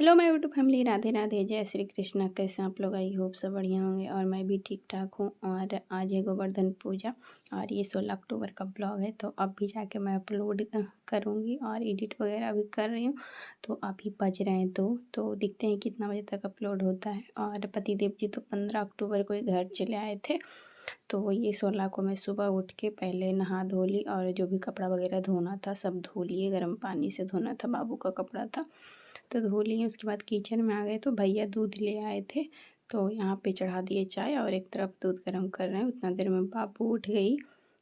Hello my YouTube family, Radhe Radhe, जय श्री कृष्णा। कैसे आप लोग? आई होप सब बढ़िया होंगे और मैं भी ठीक ठाक हूँ। और आज है गोवर्धन पूजा और ये 16 अक्टूबर का ब्लॉग है, तो अब भी जाके मैं अपलोड करूँगी और एडिट वगैरह भी कर रही हूँ। तो अभी बज रहे हैं तो देखते हैं कितना बजे तक अपलोड होता है। और पतिदेव जी तो 15 अक्टूबर को ही घर चले आए थे, तो ये 16 को मैं सुबह उठ के पहले नहा धो ली और जो भी कपड़ा वगैरह धोना था सब धो लिए। गर्म पानी से धोना था, बाबू का कपड़ा था तो धो लिए। उसके बाद किचन में आ गए तो भैया दूध ले आए थे, तो यहाँ पे चढ़ा दिए चाय और एक तरफ दूध गर्म कर रहे हैं। उतना देर में बाबू उठ गई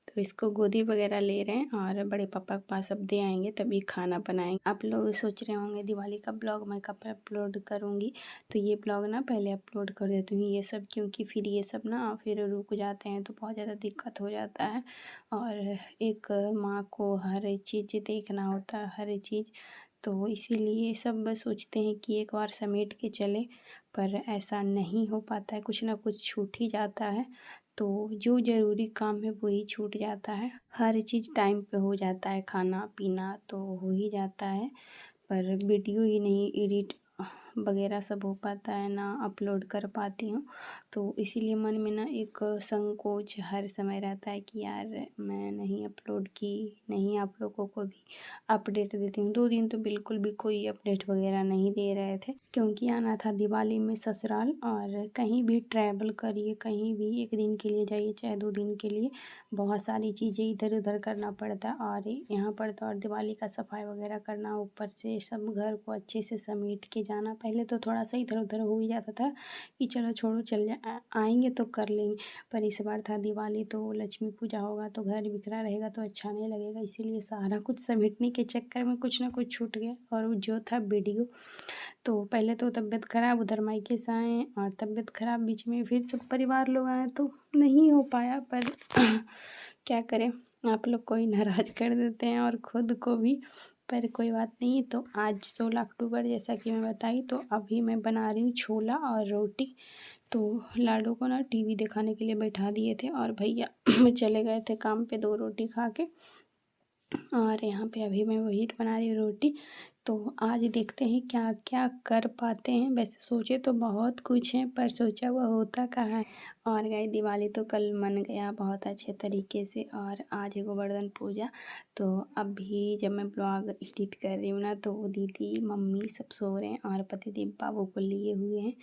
तो इसको गोदी वगैरह ले रहे हैं और बड़े पापा के पास अब दे आएंगे तभी खाना बनाएंगे। आप लोग सोच रहे होंगे दिवाली का ब्लॉग मैं कब अपलोड करूँगी, तो ये ब्लॉग ना पहले अपलोड कर देती हूँ ये सब, क्योंकि फिर ये सब ना फिर रुक जाते हैं तो बहुत ज़्यादा दिक्कत हो जाता है। और एक माँ को हर चीज़ देखना होता है, हर चीज़, तो इसीलिए सब सोचते हैं कि एक बार समेट के चले, पर ऐसा नहीं हो पाता है, कुछ ना कुछ छूट ही जाता है। तो जो ज़रूरी काम है वही छूट जाता है। हर चीज़ टाइम पे हो जाता है, खाना पीना तो हो ही जाता है, पर वीडियो ही नहीं एडिट वगैरह सब हो पाता है, ना अपलोड कर पाती हूँ। तो इसीलिए मन में ना एक संकोच हर समय रहता है कि यार मैं नहीं अपलोड की, नहीं आप लोगों को भी अपडेट देती हूँ। 2 दिन तो बिल्कुल भी कोई अपडेट वगैरह नहीं दे रहे थे, क्योंकि आना था दिवाली में ससुराल। और कहीं भी ट्रैवल करिए, कहीं भी 1 दिन के लिए जाइए चाहे 2 दिन के लिए, बहुत सारी चीज़ें इधर उधर करना पड़ता है। और यहाँ पर तो और दिवाली का सफाई वगैरह करना, ऊपर से सब घर को अच्छे से समेट के जाना। पहले तो थोड़ा सा इधर उधर हो ही जाता था कि चलो छोड़ो चल आएंगे तो कर लेंगे, पर इस बार था दिवाली तो लक्ष्मी पूजा होगा तो घर बिखरा रहेगा तो अच्छा नहीं लगेगा, इसीलिए सारा कुछ समेटने के चक्कर में कुछ ना कुछ छूट गया। और जो था वीडियो, तो पहले तो तबीयत ख़राब, उधर मायके से आए और तबीयत ख़राब, बीच में फिर सब परिवार लोग आए तो नहीं हो पाया। पर क्या करें, आप लोग को ही नाराज़ कर देते हैं और ख़ुद को भी, पर कोई बात नहीं। तो आज 16 अक्टूबर जैसा कि मैं बताई, तो अभी मैं बना रही हूँ छोला और रोटी। तो लाडो को ना टीवी दिखाने के लिए बैठा दिए थे और भैया चले गए थे काम पे 2 रोटी खा के, और यहाँ पे अभी मैं वही बना रही हूँ रोटी। तो आज देखते हैं क्या क्या कर पाते हैं। वैसे सोचे तो बहुत कुछ है, पर सोचा हुआ होता कहाँ है। और गई दिवाली तो कल मन गया बहुत अच्छे तरीके से, और आज है गोवर्धन पूजा। तो अभी जब मैं ब्लॉग एडिट कर रही हूँ ना, तो दीदी मम्मी सब सो रहे हैं और पतिदेव बाबू को लिए हुए हैं,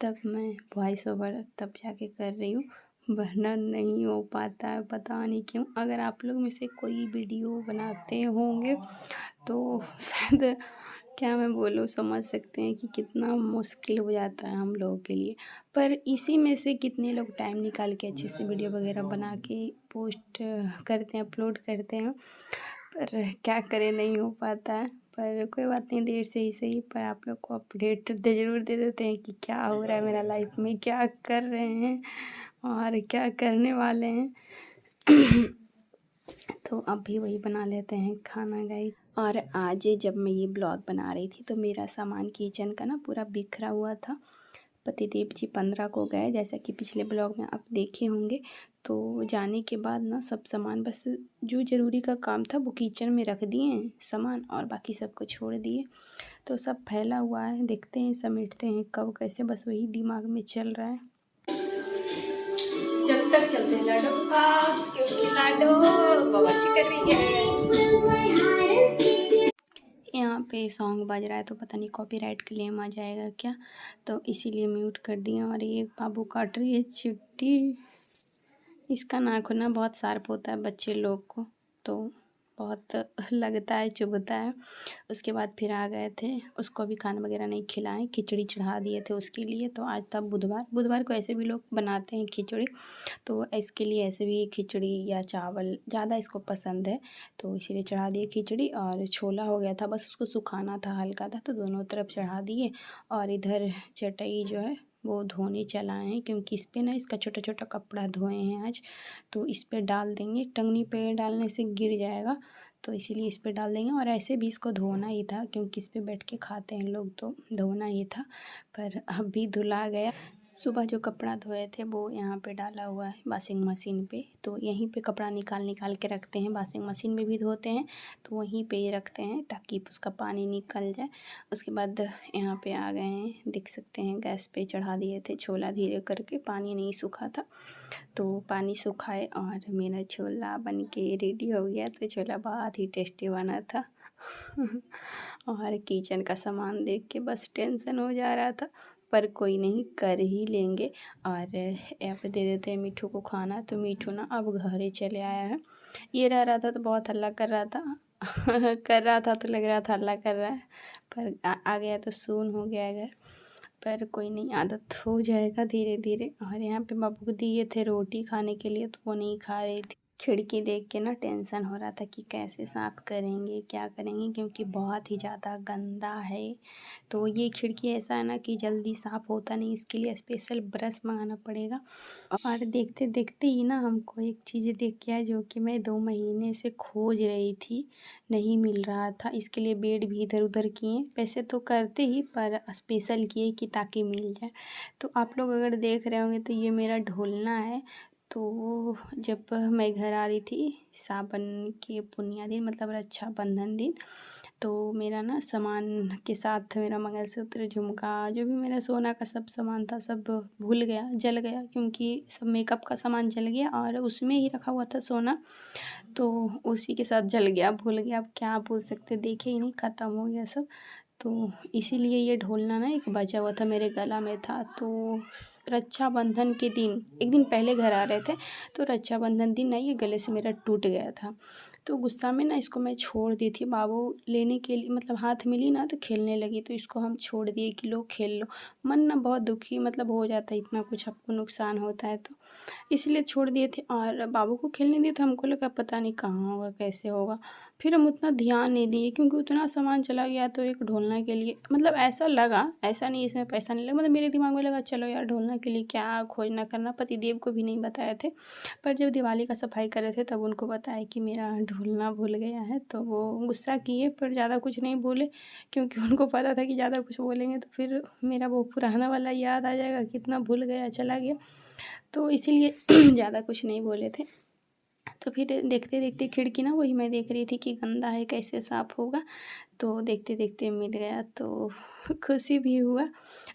तब मैं वॉइस ओवर तब जाके कर रही हूँ, वरना नहीं हो पाता है, पता नहीं क्यों। अगर आप लोग में से कोई वीडियो बनाते होंगे तो शायद क्या मैं बोलूँ, समझ सकते हैं कि कितना मुश्किल हो जाता है हम लोगों के लिए। पर इसी में से कितने लोग टाइम निकाल के अच्छे से वीडियो वगैरह बना के पोस्ट करते हैं, अपलोड करते हैं, पर क्या करें, नहीं हो पाता है। पर कोई बात नहीं, देर से ही सही, पर आप लोग को अपडेट ज़रूर दे देते हैं कि क्या हो रहा है मेरा लाइफ में, क्या कर रहे हैं और क्या करने वाले हैं। तो अभी वही बना लेते हैं खाना गाइस। और आज जब मैं ये ब्लॉग बना रही थी तो मेरा सामान किचन का ना पूरा बिखरा हुआ था। पतिदेव जी 15 को गए, जैसा कि पिछले ब्लॉग में आप देखे होंगे। तो जाने के बाद ना सब सामान, बस जो ज़रूरी का काम था वो किचन में रख दिए हैं सामान, और बाकी सबको छोड़ दिए। तो सब फैला हुआ है, देखते हैं समेटते हैं कब कैसे, बस वही दिमाग में चल रहा है। जब तक चलते लाडो पास, क्योंकि लाडो बवासी कर रही है। यहाँ पे सॉन्ग बज रहा है तो पता नहीं कॉपीराइट क्लेम आ जाएगा क्या, तो इसीलिए म्यूट कर दिया। और ये बाबू काट रही है चिट्टी, इसका नाखून ना बहुत शार्प होता है बच्चे लोग को, तो बहुत लगता है, चुभता है। उसके बाद फिर आ गए थे, उसको भी खाना वगैरह नहीं खिलाएं, खिचड़ी चढ़ा दिए थे उसके लिए। तो आज था बुधवार को ऐसे भी लोग बनाते हैं खिचड़ी, तो इसके लिए ऐसे भी खिचड़ी या चावल ज़्यादा इसको पसंद है, तो इसीलिए चढ़ा दिए खिचड़ी। और छोला हो गया था, बस उसको सुखाना था, हल्का था, तो दोनों तरफ चढ़ा दिए। और इधर चटाई जो है वो धोने चलाए हैं, क्योंकि इस पर ना इसका छोटा छोटा कपड़ा धोए हैं आज, तो इस पर डाल देंगे। टंगनी पे डालने से गिर जाएगा, तो इसीलिए इस पर डाल देंगे। और ऐसे भी इसको धोना ही था, क्योंकि इस पर बैठ के खाते हैं लोग, तो धोना ही था, पर अभी धुला गया। सुबह जो कपड़ा धोए थे वो यहाँ पे डाला हुआ है वॉशिंग मशीन पे। तो यहीं पे कपड़ा निकाल निकाल के रखते हैं, वॉशिंग मशीन में भी धोते हैं तो वहीं पे ही रखते हैं ताकि उसका पानी निकल जाए। उसके बाद यहाँ पे आ गए हैं, देख सकते हैं गैस पे चढ़ा दिए थे छोला, धीरे करके पानी नहीं सूखा था तो पानी सुखाए और मेरा छोला बन के रेडी हो गया। तो छोला बहुत ही टेस्टी बना था और किचन का सामान देख के बस टेंशन हो जा रहा था, पर कोई नहीं, कर ही लेंगे। और यहाँ पे दे देते हैं मीठू को खाना। तो मीठू ना अब घर ही चले आया है, ये रह रहा था तो बहुत हल्ला कर रहा था कर रहा था तो लग रहा था हल्ला कर रहा है, पर आ गया तो सून हो गया घर। पर कोई नहीं, आदत हो जाएगा धीरे धीरे। और यहाँ पे बाबू को दिए थे रोटी खाने के लिए तो वो नहीं खा रही थी। खिड़की देख के ना टेंशन हो रहा था कि कैसे साफ़ करेंगे, क्या करेंगे, क्योंकि बहुत ही ज़्यादा गंदा है। तो ये खिड़की ऐसा है ना कि जल्दी साफ़ होता नहीं, इसके लिए स्पेशल ब्रश मंगाना पड़ेगा। और देखते देखते ही ना हमको एक चीज़ दिख गया जो कि मैं 2 महीने से खोज रही थी, नहीं मिल रहा था। इसके लिए बेड भी इधर उधर किए, वैसे तो करते ही पर स्पेशल किए कि ताकि मिल जाए। तो आप लोग अगर देख रहे होंगे तो ये मेरा ढोलना है। तो जब मैं घर आ रही थी सावन के पुण्य दिन, मतलब रक्षाबंधन दिन, तो मेरा ना सामान के साथ मेरा मंगलसूत्र, झुमका, जो भी मेरा सोना का सब सामान था सब भूल गया, जल गया, क्योंकि सब मेकअप का सामान जल गया और उसमें ही रखा हुआ था सोना, तो उसी के साथ जल गया, भूल गया। अब क्या बोल सकते, देखे ही नहीं, ख़त्म हो गया सब। तो इसीलिए ये ढोलना ना एक बचा हुआ था, मेरे गला में था। तो रक्षाबंधन के दिन, एक दिन पहले घर आ रहे थे तो रक्षाबंधन दिन ना ये गले से मेरा टूट गया था। तो गुस्सा में ना इसको मैं छोड़ दी थी, बाबू लेने के लिए मतलब हाथ मिली ना तो खेलने लगी, तो इसको हम छोड़ दिए कि लो खेल लो। मन ना बहुत दुखी मतलब हो जाता है, इतना कुछ आपको नुकसान होता है तो इसलिए छोड़ दिए थे। और बाबू को खेलने दिए तो हमको लगा पता नहीं कहाँ होगा, कैसे होगा, फिर हम उतना ध्यान नहीं दिए क्योंकि उतना सामान चला गया। तो एक ढोलना के लिए मतलब ऐसा लगा, ऐसा नहीं इसमें पैसा नहीं लगा, मतलब मेरे दिमाग में लगा चलो यार ढोलना के लिए क्या खोजना करना। पतिदेव को भी नहीं बताए थे, पर जब दिवाली का सफाई कर रहे थे तब उनको बताया कि मेरा ढोलना भूल गया है। तो वो गुस्सा किए पर ज़्यादा कुछ नहीं बोले, क्योंकि उनको पता था कि ज़्यादा कुछ बोलेंगे तो फिर मेरा वो पुराना वाला याद आ जाएगा, कितना भूल गया, चला गया। तो इसीलिए ज़्यादा कुछ नहीं बोले थे। तो फिर देखते देखते खिड़की ना वही मैं देख रही थी कि गंदा है, कैसे साफ़ होगा। तो देखते देखते मिल गया तो खुशी भी हुआ।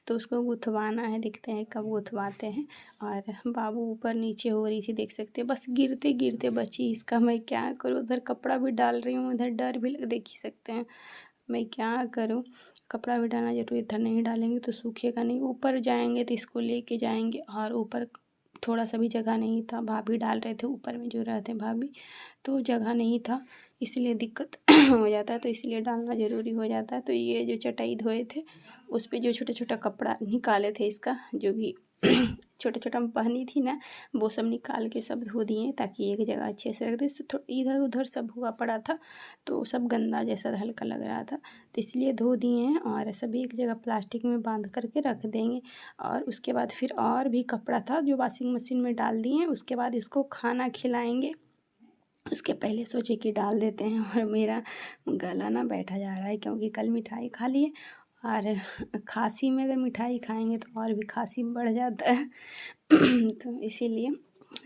तो उसको गुथवाना है, देखते हैं कब गुथवाते हैं। और बाबू ऊपर नीचे हो रही थी, देख सकते हैं, बस गिरते गिरते बची। इसका मैं क्या करूँ, उधर कपड़ा भी डाल रही हूँ, उधर डर भी देख ही सकते हैं, मैं क्या करूँ। कपड़ा भी डालना जरूरी, इधर नहीं डालेंगे तो सूखेगा नहीं। ऊपर जाएंगे तो इसको लेके जाएंगे, और ऊपर थोड़ा सा भी जगह नहीं था, भाभी डाल रहे थे ऊपर में जो रहते हैं भाभी, तो जगह नहीं था, इसलिए दिक्कत हो जाता है, तो इसलिए डालना ज़रूरी हो जाता है। तो ये जो चटाई धोए थे उस पर जो छोटा छोटा कपड़ा निकाले थे, इसका जो भी छोटा छोटा पहनी थी ना, वो सब निकाल के सब धो दिए ताकि एक जगह अच्छे से रख दे। इधर उधर सब हुआ पड़ा था तो सब गंदा जैसा हल्का लग रहा था, तो इसलिए धो दिए हैं और सभी एक जगह प्लास्टिक में बांध करके रख देंगे। और उसके बाद फिर और भी कपड़ा था जो वॉशिंग मशीन में डाल दिए हैं, उसके बाद इसको खाना खिलाएंगे। उसके पहले सोचे कि डाल देते हैं। और मेरा गला ना बैठा जा रहा है क्योंकि कल मिठाई खा लिए, और खांसी में अगर मिठाई खाएंगे तो और भी खांसी बढ़ जाता है तो इसीलिए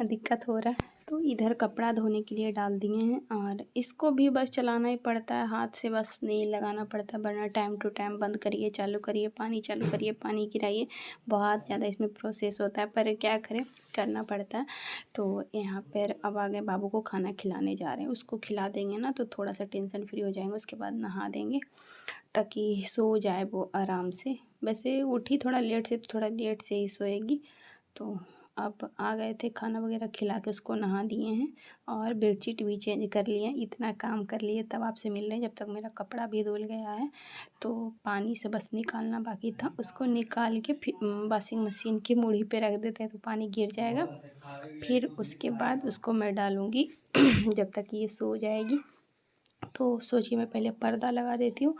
दिक्कत हो रहा है। तो इधर कपड़ा धोने के लिए डाल दिए हैं, और इसको भी बस चलाना ही पड़ता है हाथ से, बस नहीं लगाना पड़ता, वरना टाइम टू टाइम बंद करिए, चालू करिए, पानी चालू करिए, पानी गिराइए, बहुत ज़्यादा इसमें प्रोसेस होता है, पर क्या करें, करना पड़ता है। तो यहाँ पर अब आगे बाबू को खाना खिलाने जा रहे हैं, उसको खिला देंगे ना तो थोड़ा सा टेंशन फ्री हो जाएंगे। उसके बाद नहा देंगे ताकि सो जाए वो आराम से। वैसे उठी थोड़ा लेट से, तो थोड़ा लेट से ही सोएगी। तो अब आ गए थे, खाना वगैरह खिला के उसको नहा दिए हैं, और बेडशीट भी चेंज कर लिए। इतना काम कर लिए तब आपसे मिल रहे हैं, जब तक मेरा कपड़ा भी धुल गया है। तो पानी से बस निकालना बाकी था, उसको निकाल के फिर वॉशिंग मशीन की मुड़ी पे रख देते हैं तो पानी गिर जाएगा। फिर उसके बाद उसको मैं डालूँगी जब तक ये सो जाएगी। तो सोचिए मैं पहले पर्दा लगा देती हूँ,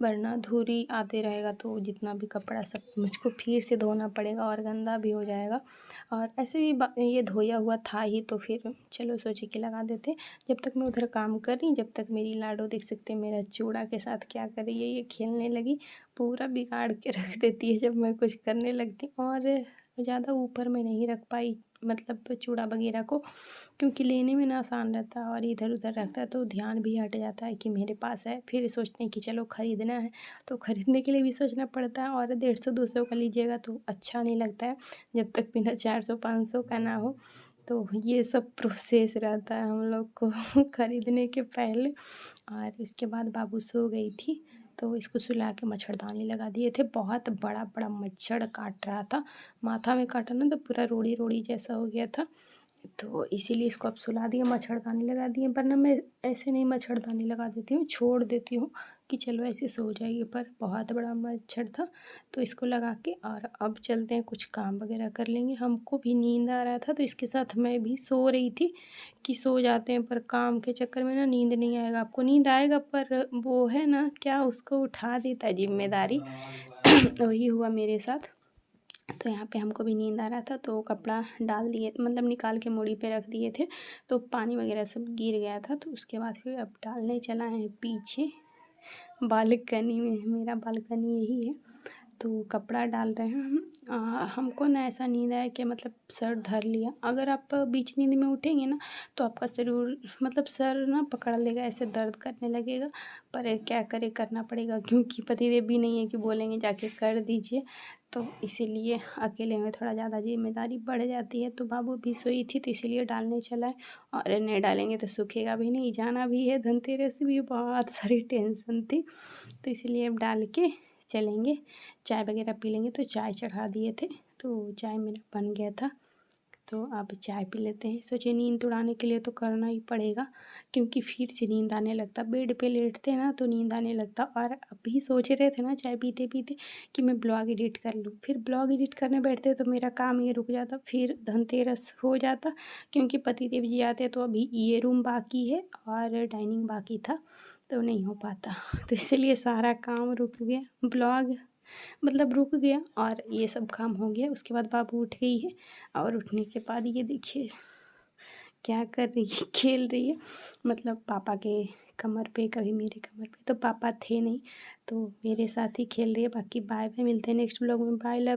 वरना धूरी आते रहेगा तो जितना भी कपड़ा सब मुझको फिर से धोना पड़ेगा और गंदा भी हो जाएगा। और ऐसे भी ये धोया हुआ था ही, तो फिर चलो सोचे कि लगा देते। जब तक मैं उधर काम कर रही, जब तक मेरी लाडो देख सकते हैं मेरा चूड़ा के साथ क्या कर रही है, ये खेलने लगी, पूरा बिगाड़ के रख देती है जब मैं कुछ करने लगती। और ज़्यादा ऊपर में नहीं रख पाई, मतलब चूड़ा वगैरह को, क्योंकि लेने में ना आसान रहता है और इधर उधर रखता है तो ध्यान भी हट जाता है कि मेरे पास है। फिर सोचते हैं कि चलो ख़रीदना है, तो ख़रीदने के लिए भी सोचना पड़ता है, और 150-200 का लीजिएगा तो अच्छा नहीं लगता है जब तक बिना 400-500 का ना हो। तो ये सब प्रोसेस रहता है हम लोग को ख़रीदने के पहले। और इसके बाद बाबू सो गई थी तो इसको सुला के मच्छरदानी लगा दिए थे। बहुत बड़ा बड़ा मच्छर काट रहा था, माथा में काटा ना तो पूरा रोड़ी रोड़ी जैसा हो गया था, तो इसीलिए इसको अब सुला दिया, मच्छरदानी लगा दिए। वरना मैं ऐसे नहीं मच्छरदानी लगा देती हूँ, छोड़ देती हूँ कि चलो ऐसे सो जाएगी, पर बहुत बड़ा मच्छर था तो इसको लगा के और अब चलते हैं, कुछ काम वगैरह कर लेंगे। हमको भी नींद आ रहा था तो इसके साथ मैं भी सो रही थी कि सो जाते हैं, पर काम के चक्कर में ना नींद नहीं आएगा। आपको नींद आएगा पर वो है ना क्या, उसको उठा देता है जिम्मेदारी वही हुआ मेरे साथ। तो यहाँ पे हमको भी नींद आ रहा था तो कपड़ा डाल दिए, मतलब निकाल के मोड़ी पे रख दिए थे, तो पानी वगैरह सब गिर गया था। तो उसके बाद फिर अब डालने चला है पीछे बालकनी में, मेरा बालकनी यही है, तो कपड़ा डाल रहे हैं हम। हमको ना ऐसा नींद आया कि मतलब सर धर लिया। अगर आप बीच नींद में उठेंगे ना तो आपका शरीर मतलब सर ना पकड़ लेगा, ऐसे दर्द करने लगेगा, पर क्या करें, करना पड़ेगा क्योंकि पतिदेव भी नहीं है कि बोलेंगे जाके कर दीजिए। तो इसीलिए अकेले में थोड़ा ज़्यादा जिम्मेदारी बढ़ जाती है। तो बाबू भी सोई थी तो इसीलिए डालने चला है, और नहीं डालेंगे तो सूखेगा भी नहीं, जाना भी है, धनतेरस भी, बहुत सारी टेंशन थी, तो इसीलिए अब डाल के चलेंगे, चाय वगैरह पी लेंगे। तो चाय चढ़ा दिए थे तो चाय मेरा बन गया था, तो अब चाय पी लेते हैं। सोचे नींद उड़ाने के लिए तो करना ही पड़ेगा, क्योंकि फिर से नींद आने लगता, बेड पे लेटते ना तो नींद आने लगता। और अभी सोच रहे थे ना चाय पीते पीते कि मैं ब्लॉग एडिट कर लूँ, फिर ब्लॉग एडिट करने बैठते तो मेरा काम ये रुक जाता, फिर धनतेरस हो जाता, क्योंकि पतिदेव जी आते तो अभी ये रूम बाकी है और डाइनिंग बाकी था, तो नहीं हो पाता। तो इसलिए सारा काम रुक गया, ब्लॉग मतलब रुक गया और ये सब काम हो गया। उसके बाद बाबू उठ गई है, और उठने के बाद ये देखिए क्या कर रही है, खेल रही है, मतलब पापा के कमर पे, कभी मेरे कमर पे। तो पापा थे नहीं तो मेरे साथ ही खेल रही है। बाकी बाय बाय, मिलते हैं नेक्स्ट ब्लॉग में, बाय लव।